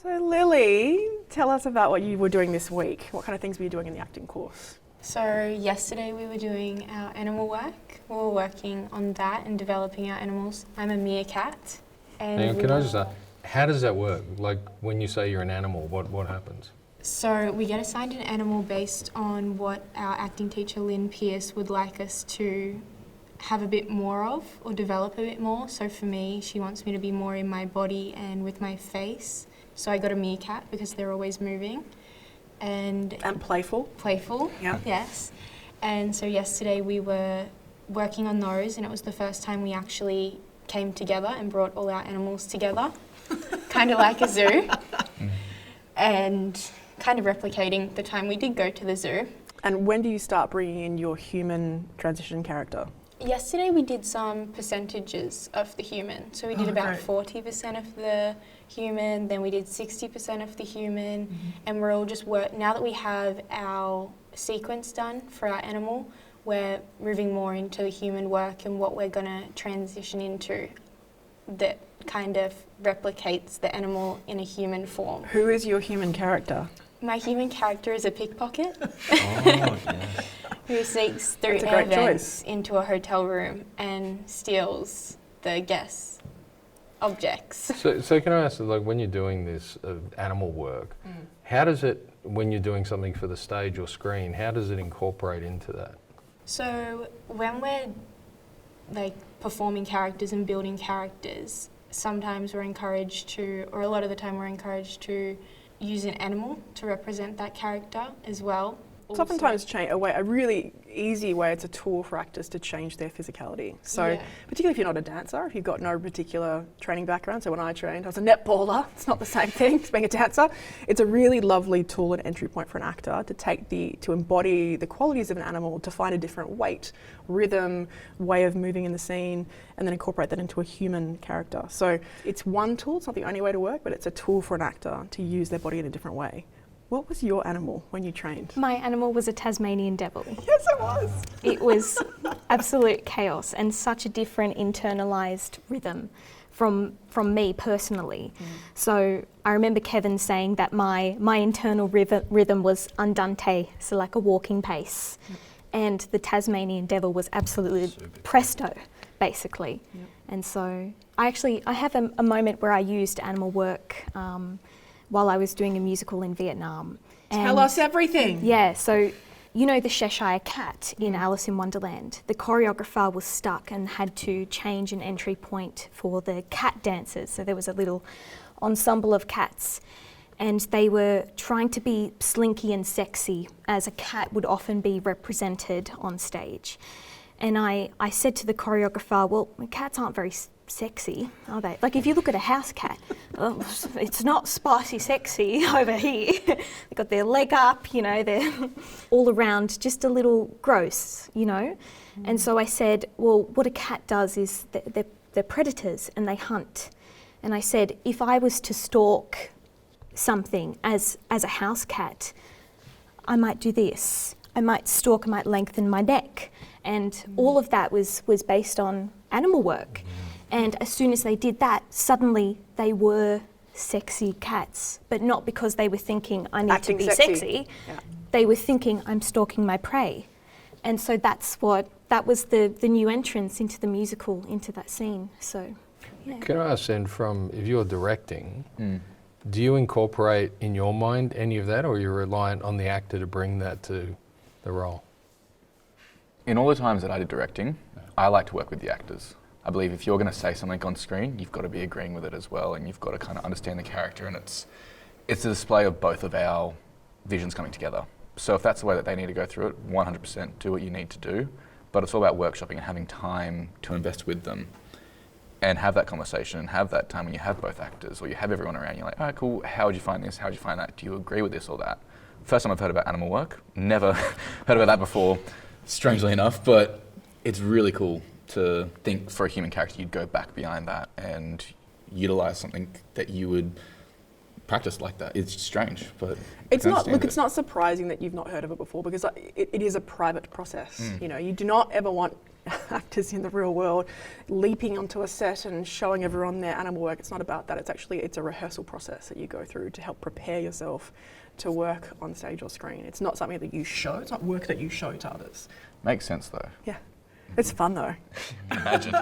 So Lily, tell us about what you were doing this week. What kind of things were you doing in the acting course? So yesterday we were doing our animal work. We were working on that and developing our animals. I'm a meerkat. And can I just ask, how does that work? Like when you say you're an animal, what happens? So we get assigned an animal based on what our acting teacher Lynn Pierce would like us to have a bit more of or develop a bit more. So for me, she wants me to be more in my body and with my face. So I got a meerkat because they're always moving. And playful. Playful, yeah. Yes. And so yesterday we were working on those, and it was the first time we actually came together and brought all our animals together, kind of like a zoo, and kind of replicating the time we did go to the zoo. And when do you start bringing in your human transition character? Yesterday we did some percentages of the human. So we did about 40% of the human, then we did 60% of the human, and we're all just now that we have our sequence done for our animal, we're moving more into the human work and what we're going to transition into that kind of replicates the animal in a human form. Who is your human character? My human character is a pickpocket. Oh, yeah. Who sneaks through air vents into a hotel room and steals the guests' objects. So can I ask, like when you're doing this animal work, how does it, when you're doing something for the stage or screen, how does it incorporate into that? So when we're like performing characters and building characters, sometimes we're encouraged to, or a lot of the time we're encouraged to use an animal to represent that character as well. It's oftentimes a really easy way, it's a tool for actors to change their physicality. So particularly if you're not a dancer, if you've got no particular training background. So when I trained, I was a netballer. It's not the same thing as being a dancer. It's a really lovely tool and entry point for an actor to embody the qualities of an animal, to find a different weight, rhythm, way of moving in the scene, and then incorporate that into a human character. So it's one tool, it's not the only way to work, but it's a tool for an actor to use their body in a different way. What was your animal when you trained? My animal was a Tasmanian devil. Yes, it was. It was absolute chaos and such a different internalised rhythm from me personally. So I remember Kevin saying that my internal rhythm was andante, so like a walking pace. And the Tasmanian devil was absolutely presto, basically. And so I have a moment where I used animal work while I was doing a musical in Vietnam. Tell us everything. Yeah, so you know the Cheshire Cat in Alice in Wonderland? The choreographer was stuck and had to change an entry point for the cat dancers. So there was a little ensemble of cats and they were trying to be slinky and sexy as a cat would often be represented on stage. And I said to the choreographer, well, cats aren't very sexy, are they? Like if you look at a house cat, it's not spicy sexy over here. They've got their leg up, you know, they're all around just a little gross, you know. And so I said, well, what a cat does is they're predators and they hunt. And I said, if I was to stalk something as a house cat, I might do this. I might lengthen my neck. And all of that was based on animal work. And as soon as they did that, suddenly they were sexy cats, but not because they were thinking, I need to be sexy. Yeah. They were thinking, I'm stalking my prey. And so that was the new entrance into the musical, into that scene. So, yeah. Can I ask then, if you're directing, do you incorporate in your mind any of that, or are you reliant on the actor to bring that to the role? In all the times that I did directing, I like to work with the actors. I believe if you're going to say something on screen, you've got to be agreeing with it as well, and you've got to kind of understand the character, and it's a display of both of our visions coming together. So if that's the way that they need to go through it, 100% do what you need to do, but it's all about workshopping and having time to invest with them and have that conversation and have that time when you have both actors or you have everyone around, you're like, all right, cool, how would you find this, how would you find that, do you agree with this or that? First time I've heard about animal work, never heard about that before, strangely enough, but it's really cool to think for a human character you'd go back behind that and utilize something that you would practice like that. It's strange, but it's not surprising that you've not heard of it before because it is a private process. You know, you do not ever want actors in the real world leaping onto a set and showing everyone their animal work. It's not about that. It's a rehearsal process that you go through to help prepare yourself to work on stage or screen. It's not something that you show. It's not work that you show to others. Makes sense though. Yeah. It's fun though. Imagine.